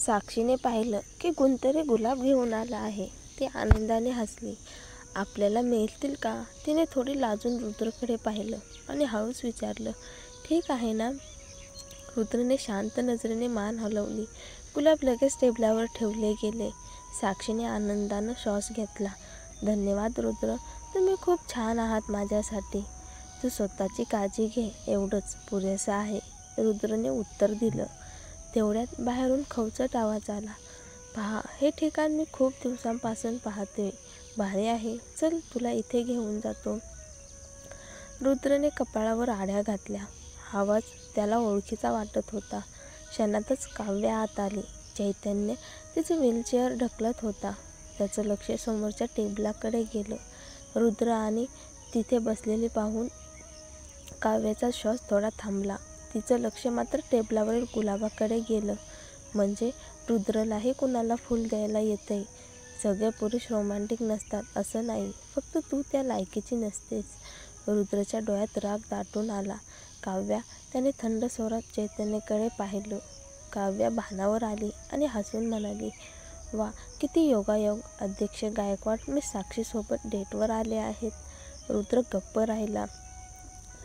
साक्षीने पाहिलं की कोणतरी गुलाब घेऊन आला आहे. ती आनंदाने हसली. आपल्याला मिळतील का? तिने थोडी लाजून रुद्रकडे पाहिलं आणि हळूच विचारलं, ठीक आहे ना? रुद्रने शांत नजरेने मान हलवली. गुलाब लगेच टेबलावर ठेवले गेले. साक्षीने आनंदानं श्वास घेतला. धन्यवाद रुद्र, तुम्ही खूप छान आहात माझ्यासाठी. तू स्वतःची काळजी घे, एवढंच पुरेसं आहे, रुद्रने उत्तर दिलं. तेवढ्यात बाहेरून खवचट आवाज आला. पहा, हे ठिकाण मी खूप दिवसांपासून पाहतोय. भारी आहे. चल, तुला इथे घेऊन जातो. रुद्रने कपाळावर आड्या घातल्या. आवाज त्याला ओळखीचा वाटत होता. क्षणातच काव्य आत आली. चैतन्य तिचं व्हीलचेअर ढकलत होता. त्याचं लक्ष समोरच्या टेबलाकडे गेलं. रुद्र आणि तिथे बसलेली पाहून काव्याचा श्वास थोडा थांबला. तिचं लक्ष मात्र टेबलावरील गुलाबाकडे गेलं. म्हणजे रुद्रलाही कुणाला फूल द्यायला येतंय. सगळे पुरुष रोमॅन्टिक नसतात असं नाही, फक्त तू त्या लायकीची नसतेस. रुद्रच्या डोळ्यात राग दाटून आला. काव्या, त्याने थंड स्वरात चैतन्यकडे पाहिलं. काव्या भानावर आली आणि हसून म्हणाली, वा, किती योगायोग. अध्यक्ष गायकवाड, मी साक्षीसोबत डेटवर आले आहेत. रुद्र गप्प राहिला.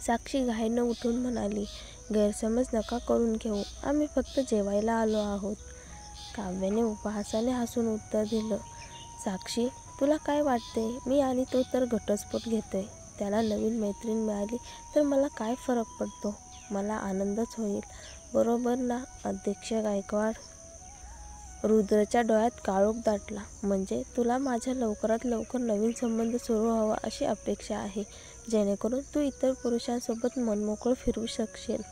साक्षी घाईनं उठून म्हणाली, गैरसमज नका करून घेऊ, आम्ही फक्त जेवायला आलो आहोत. काव्याने उपहासाने हसून उत्तर दिलं, साक्षी, तुला काय वाटते? मी आणि तो तर घटस्फोट घेतोय. त्याला नवीन मैत्रीण मिळाली तर मला काय फरक पडतो? मला आनंदच होईल, बरोबर ना अध्यक्ष गायकवाड? रुद्रच्या डोळ्यात काळोख दाटला. म्हणजे तुला माझ्या लवकरात लवकर नवीन संबंध सुरू व्हावा अशी अपेक्षा आहे, जेणेकरून तू इतर पुरुषांसोबत मनमोकळं फिरू शकशील.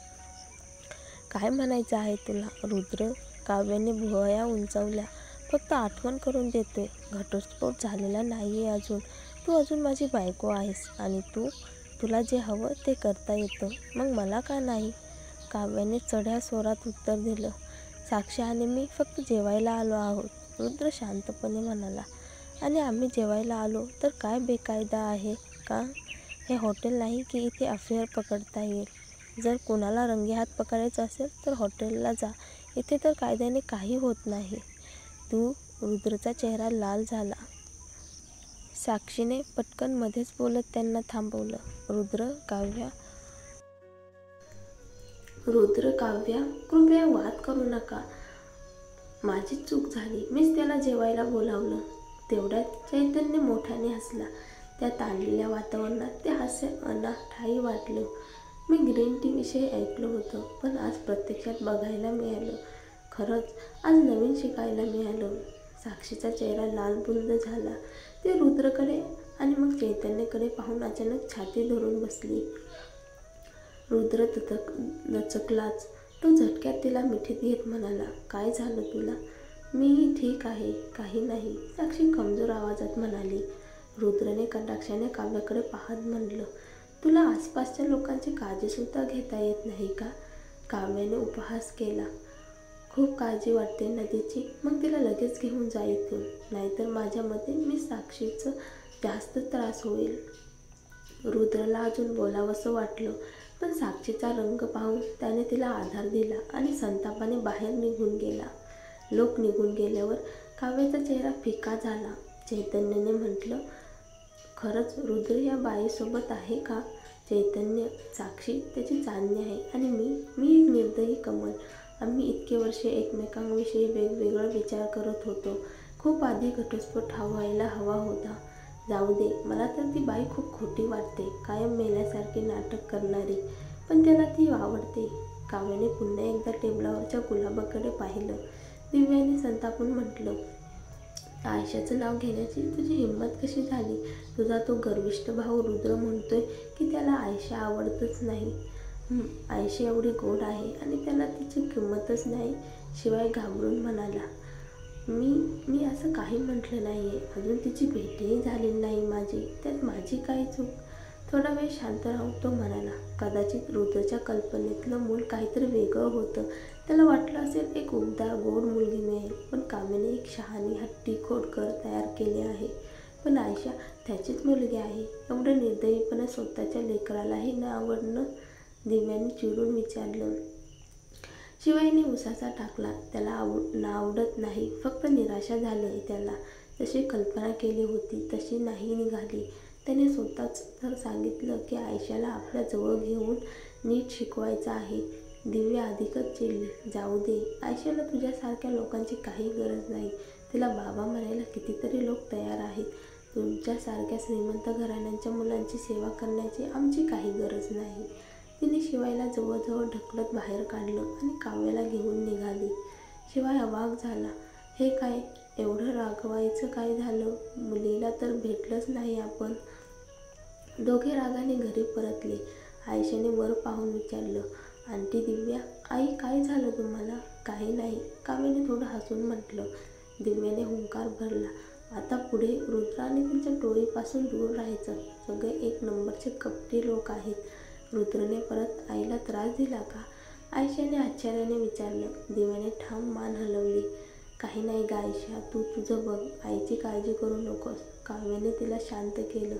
काय म्हणायचं आहे तुला? रुद्र, काव्याने भुवया उंचावल्या. फक्त आठवण करून देतोय, घटस्फोट झालेला नाहीये अजून. तू अजून माझी बायको आहेस आणि तुला जे हवं ते करता येतं, मग मला का नाही? काव्याने चढ्या स्वरात उत्तर दिलं. साक्षी आणि मी फक्त जेवायला आलो आहोत, रुद्र शांतपणे म्हणाला. आणि आम्ही जेवायला आलो तर काय बेकायदा आहे का? हे हॉटेल नाही की इथे अफेअर पकडता येईल. जर कुणाला रंगेहात पकडायचं असेल तर हॉटेलला जा, इथे तर कायद्याने काही होत नाही. रुद्रचा चेहरा लाल झाला. साक्षीने पटकन मध्येच बोलत त्यांना थांबवलं. रुद्र, काव्या, कृपया वाद करू नका. माझीच चूक झाली, मीच त्याला जेवायला बोलावलं. तेवढ्यात चैतन्य मोठ्याने हसला. त्या ताणलेल्या वातावरणात ते हास्य अनाठायी वाटलं. मी ग्रीन टी विषयी ऐकलं होतं, पण आज प्रत्यक्षात बघायला मिळालं. खरंच आज नवीन शिकायला मिळालं. साक्षीचा चेहरा लालबुंद झाला. ती रुद्रकडे आणि मग चैतन्यकडे पाहून अचानक छाती धरून बसली. रुद्र दचकलाच. तो झटक्यात तिला मिठीत घेत म्हणाला, काय झालं तुला? मी ठीक आहे, काही नाही, साक्षी कमजोर आवाजात म्हणाली. रुद्रने कटाक्षाने काव्याकडे पाहत म्हणलं, तुला आसपासच्या लोकांची काळजीसुद्धा घेता येत नाही का? काव्याने उपहास केला. खूप काळजी वाटते ना तिची, मग तिला लगेच घेऊन जा इथून, नाहीतर माझ्या मते मी साक्षीचं जास्त त्रास होईल. रुद्रला अजून बोलावंसं वाटलं, पण साक्षीचा रंग पाहून त्याने तिला आधार दिला आणि संतापाने बाहेर निघून गेला. लोक निघून गेल्यावर काव्याचा चेहरा फिका झाला. चैतन्यने म्हटलं, खरंच रुद्र या बाईसोबत आहे का? चैतन्य, साक्षी त्याची चांदणी आहे आणि मी एक निर्दयी कमल. आम्ही इतके वर्षे एकमेकांविषयी वेगवेगळा विचार करत होतो. खूप आधी घटस्फोट व्हायला हवा होता. जाऊ दे, मला तर ती बाई खूप खोटी वाटते, कायम मेल्यासारखी नाटक करणारी, पण त्याला ती आवडते. काव्याने पुन्हा एकदा टेबलावरच्या गुलाबाकडे पाहिलं. दिव्याने संतापून म्हटलं, आयशाचं नाव घेण्याची तुझी हिंमत कशी झाली? तुझा तो गर्विष्ठ भाऊ रुद्र म्हणतोय की त्याला आयशा आवडतच नाही. आयशा एवढी गोड आहे आणि त्याला तिची किंमतच नाही. शिवाय घाबरून म्हणाला, मी असं काही म्हटलं नाहीये. अजून तिची भेटही झालेली नाही माझी, त्यात माझी काय चूक? थोडा वेळ शांत राहून तो म्हणाला, कदाचित रुद्रच्या कल्पनेतलं मूल काहीतरी वेगळं होतं. त्याला वाटलं असेल एक उबदार गोड मुलगी मिळेल, पण काव्याने एक शहाणी हट्टी खोडकर तयार केले आहे. पण आयशा त्याचीच मुलगी आहे. एवढं निर्दयीपणे स्वतःच्या लेकरालाही न आवडणं? दिव्याने चिडून विचारलं. शिवायने उसाचा टाकला. त्याला आवडत नाही, फक्त निराशा झाली. त्याला जशी कल्पना केली होती तशी नाही निघाली. त्याने स्वतःच तर सांगितलं की आयशाला आपल्या जवळ घेऊन नीट शिकवायचं आहे. दिव्या अधिकच चिडली. जाऊ दे, आयशाला तुझ्यासारख्या लोकांची काही गरज नाही. तिला बाबा म्हणायला कितीतरी लोक तयार आहेत. तुमच्यासारख्या श्रीमंत घराण्यांच्या मुलांची सेवा करण्याची आमची काही गरज नाही. तिने शिवायला जवळजवळ ढकलत बाहेर काढलं आणि काव्याला घेऊन निघाली. शिवाय अवाक झाला. हे काय, एवढं रागवायचं काय झालं? मुलीला तर भेटलंच नाही आपण. दोघे रागाने घरी परतले. आयशाने वर पाहून विचारलं, आंटी दिव्या, आई काय झालं तुम्हाला? काही नाही, काव्याने थोडं हसून म्हटलं. दिव्याने हुंकार भरला. आता पुढे रुद्र आणि त्यांच्या टोळीपासून दूर राहायचं. सगळे एक नंबरचे कपटी लोक आहेत. रुद्रने परत आईला त्रास दिला का? आयशाने आश्चर्याने विचारलं. दिव्याने ठाम मान हलवली. काही नाही ग आयशा, तू तुझं बघ, आईची काळजी करू नकोस. काव्याने तिला शांत केलं.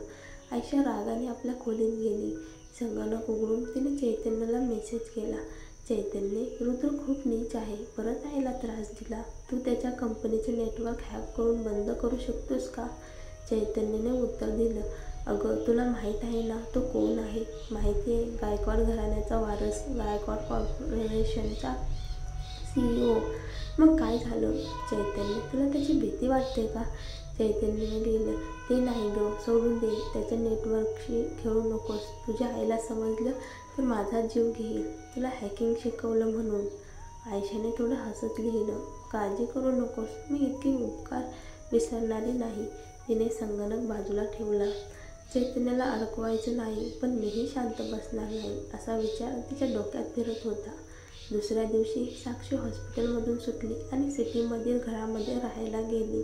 आयशा रागाने आपल्या खोलीत गेली. संगणक उघडून तिने चैतन्यला मेसेज केला. चैतन्य, रुद्र खूप नीच आहे, परत आईला त्रास दिला. तू त्याच्या कंपनीचे नेटवर्क हॅक करून बंद करू शकतोस का? चैतन्यने उत्तर दिलं, अगं तुला माहीत आहे ना तो कोण आहे? माहिती आहे, गायकवाड घराण्याचा वारस, गायकवाड कॉर्पोरेशनचा CEO. मग काय झालं? चैतन्य, तुला त्याची भीती वाटते का? चैतन्याने लिहिलं, ते नाही ग, सोडून दे, त्याच्या नेटवर्कशी खेळू नकोस. तुझ्या आईला समजलं तर माझा जीव घेईल. तुला हॅकिंग शिकवलं म्हणून. आयशाने थोडं हसत लिहिलं, काळजी करू नकोस, मी इतके उपकार विसरणारी नाही. तिने संगणक बाजूला ठेवला. चैतन्याला अडकवायचं नाही, पण मीही शांत बसणार नाही, असा विचार तिच्या डोक्यात फिरत होता. दुसऱ्या दिवशी साक्षी हॉस्पिटलमधून सुटली आणि सिटीमधील घरामध्ये राहायला गेली.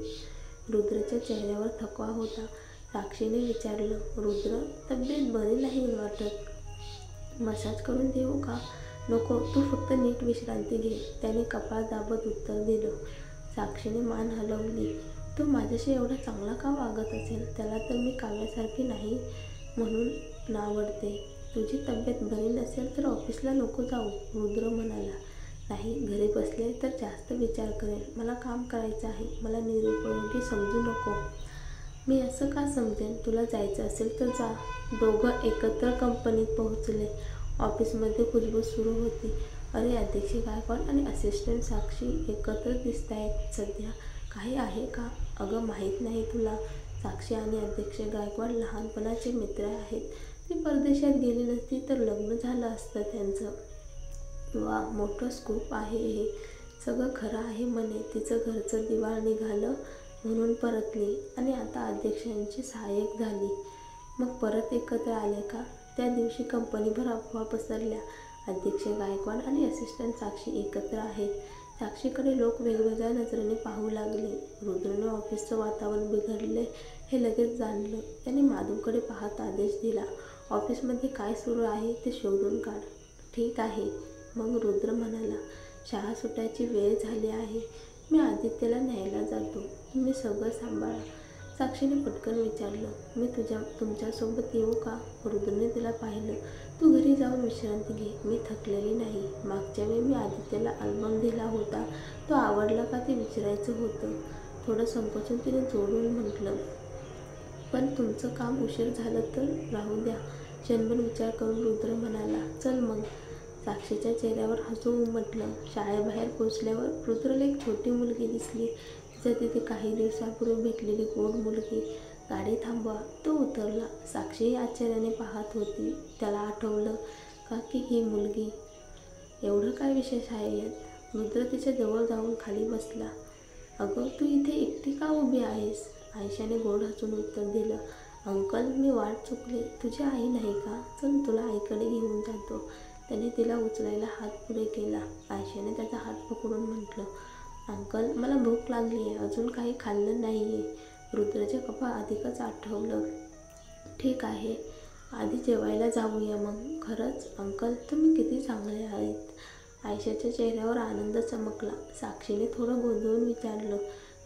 रुद्रच्या चेहऱ्यावर थकवा होता. साक्षीने विचारलं, रुद्र, तब्येत बरी नाही वाटत, मसाज करून देऊ का? नको, तू फक्त नीट विश्रांती घे, त्याने कपाळ दाबत उत्तर दिलं. साक्षीने मान हलवली. तो माझ्याशी एवढा चांगला का वागत असेल? त्याला तर मी काव्यासारखी नाही म्हणून नावडते. तुझी तब्येत बरी नसेल तर ऑफिसला नको जाऊ, रुद्र म्हणाला. नाही, घरी बसले तर जास्त विचार करेल. मला काम करायचं आहे, मला निरुपयोगी समजू नको. मी असं का समजेन? तुला जायचं असेल तर जा. दोघं एकत्र कंपनीत पोहोचले. ऑफिसमध्ये कुजबूज सुरू होती. अरे, अध्यक्ष गायकवाड आणि असिस्टंट साक्षी एकत्र दिसतायत सध्या. काही आहे का? अगं माहीत नाही तुला? साक्षी आणि अध्यक्ष गायकवाड लहानपणाचे मित्र आहेत. ती परदेशात गेली नसती तर लग्न झालं असतं त्यांचं. वा, मोठं स्कूप आहे हे. सगळं खरं आहे म्हणे. तिचं घरचं दिवाळ निघालं म्हणून परतली आणि आता अध्यक्षांची सहाय्यक झाली. मग परत एकत्र आले का? त्या दिवशी कंपनीभर अफवा पसरल्या. अध्यक्ष गायकवाड आणि असिस्टंट साक्षी एकत्र आहेत. साक्षीकडे लोक वेगवेगळ्या नजरेने पाहू लागले. रुद्रने ऑफिसचं वातावरण बिघडले हे लगेच जाणलं. त्याने माधवकडे पाहत आदेश दिला, ऑफिसमध्ये काय सुरू आहे ते शोधून काढ. ठीक आहे, मग रुद्र म्हणाला. शाळा सुटायची वेळ झाली आहे, मी आदित्यला न्यायला जातो, तुम्ही सगळं सांभाळा. साक्षीने पटकन विचारलं, मी तुमच्यासोबत येऊ का? रुद्रने तिला पाहिलं. तू घरी जाऊन विश्रांती घे, मी थकलेली नाही. मागच्या वेळी मी आदित्यला अल्बम दिला होता, तो आवडला का ते विचारायचं होतं. थोडं संकोचून तिने जोडून म्हटलं, पण तुमचं काम उशीर झालं तर राहू द्या. क्षणभर विचार करून रुद्र म्हणाला, चल मग. साक्षीच्या चेहऱ्यावर हसू उमटलं. शाळेबाहेर पोचल्यावर रुद्रला एक छोटी मुलगी दिसली. तिच्या तिथे काही दिवसापूर्वी भेटलेली गोड मुलगी. गाडी थांबवा, तो उतरला. साक्षीही आश्चर्याने पाहत होती. त्याला आठवलं का की ही मुलगी. एवढं काय विशेष आहे यात? रुद्र तिच्या जवळ जाऊन खाली बसला. अगं, तू इथे एकटी का उभी आहेस? आयशाने गोड हसून उत्तर दिलं, अंकल, मी वाट चुकले. तुझी आई नाही का? चल, तुला आईकडे घेऊन जातो. त्याने तिला उचलायला हात पुढे केला. आयशाने त्याचा हात पकडून म्हटलं, अंकल, मला भूक लागली आहे, अजून काही खाल्लं नाही आहे. रुद्राच्या कपाळ अधिकच आठवलं. ठीक आहे, आधी जेवायला जाऊया मग. खरंच अंकल, तुम्ही किती चांगले आहेत. आयशाच्या चेहऱ्यावर आनंद चमकला. साक्षीने थोडं गोंधळून विचारलं,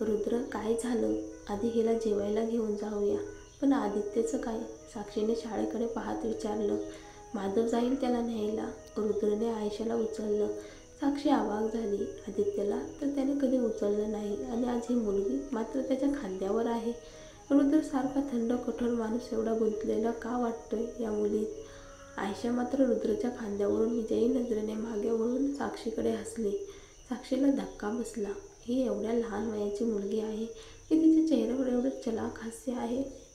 रुद्र, काय झालं? आधी हिला जेवायला घेऊन जाऊया. पण आदित्यचं काय? साक्षीने शाळेकडे पाहत विचारलं. माधव जाईल त्याला न्यायला. रुद्रने आयशाला उचललं. साक्षी अवाक झाली. आदित्यला तर त्याने कधी उचललं नाही आणि आज ही मुलगी मात्र त्याच्या खांद्यावर आहे. रुद्र सारखा थंड कठोर माणूस एवढा गुंतलेला का वाटतोय या मुलीत? आयशा मात्र रुद्रच्या खांद्यावरून विजयी नजरेने मागे वळून साक्षीकडे हसली. साक्षीला धक्का बसला. ही एवढ्या लहान वयाची मुलगी आहे की तिच्या चेहऱ्यावर एवढं चलाख हास्य आहे.